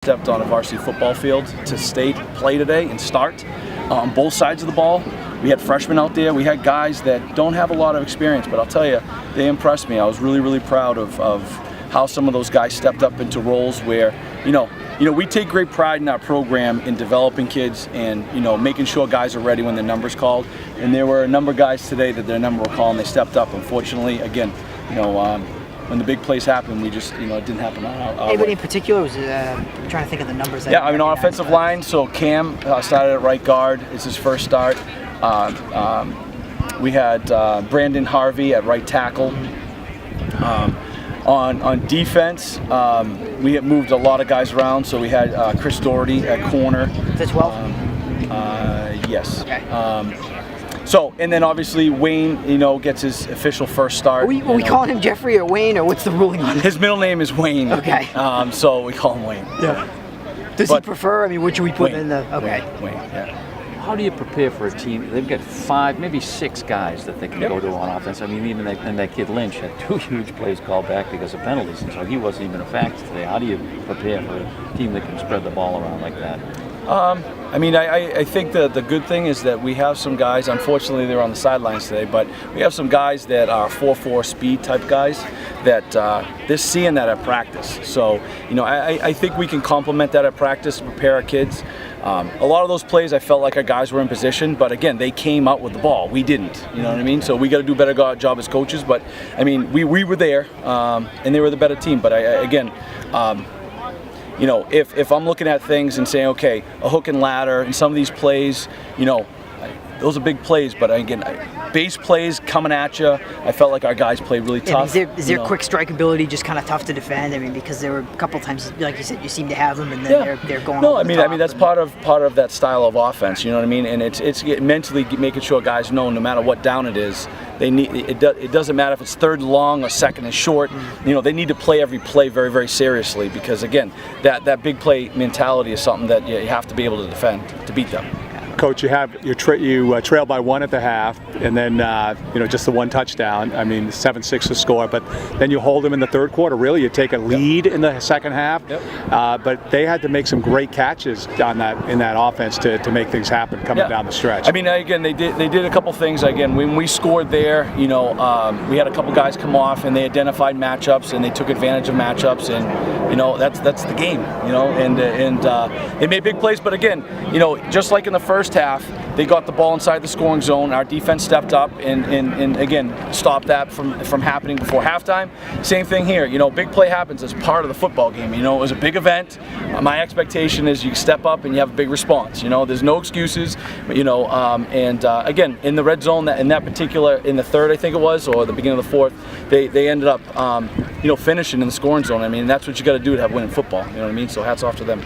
Stepped on a varsity football field to state play today and start on both sides of the ball. We had freshmen out there. We had guys that don't have a lot of experience, but I'll tell you, they impressed me. I was really proud of how some of those guys stepped up into roles where, you know, we take great pride in our program in developing kids and, making sure guys are ready when their number's called. And there were a number of guys today that their number were called and they stepped up. Unfortunately, again, when the big plays happened, we just, it didn't happen. Anybody in particular was trying to think of the numbers. Yeah, on offensive line, so Cam started at right guard. It's his first start. We had Brandon Harvey at right tackle. On defense, we had moved a lot of guys around. So we had Chris Doherty at corner. Is that 12? Yes. Okay. And then obviously Wayne, gets his official first start. Are we calling him Jeffrey or Wayne, or what's the ruling on it? His middle name is Wayne. Okay. So we call him Wayne. Yeah. Does he prefer? I mean, what should we put Wayne, in the? Okay. Wayne. Yeah. How do you prepare for a team? They've got 5, maybe 6 guys that they can go to on offense. I mean, even that kid Lynch had 2 huge plays called back because of penalties, and so he wasn't even a factor today. How do you prepare for a team that can spread the ball around like that? I think the good thing is that we have some guys, unfortunately they're on the sidelines today, but we have some guys that are 4.4 speed type guys that they're seeing that at practice. So, I think we can complement that at practice to prepare our kids. A lot of those plays I felt like our guys were in position, but again, they came out with the ball. We didn't, you know what I mean? So we got to do a better job as coaches, but I mean, we were there and they were the better team, but if I'm looking at things and saying, okay, a hook and ladder and some of these plays, those are big plays, but again, base plays coming at you, I felt like our guys played really tough. Is their quick strike ability just kind of tough to defend? I mean, because there were a couple times, like you said, you seem to have them, and then they're going. No, I mean that's part of that style of offense. You know what I mean? And it's mentally making sure guys know no matter what down it is, they need it doesn't matter if it's third and long or second and short. They need to play every play very seriously because again, that big play mentality is something that you have to be able to defend to beat them. Coach, you trail by 1 at the half, and then just the 1 touchdown. I mean, 7-6 to score, but then you hold them in the third quarter. Really, you take a lead in the second half, but they had to make some great catches in that offense to make things happen coming down the stretch. I mean, again, they did a couple things. Again, when we scored there, we had a couple guys come off and they identified matchups and they took advantage of matchups, and that's the game. And they made big plays, but again, just like in the first half, they got the ball inside the scoring zone. Our defense stepped up and again stopped that from happening before halftime. Same thing here. Big play happens as part of the football game. It was a big event. My expectation is you step up and you have a big response. There's no excuses. Again, in the red zone, in the third, I think it was, or the beginning of the fourth, they ended up finishing in the scoring zone. I mean, that's what you got to do to have winning football. You know what I mean? So hats off to them.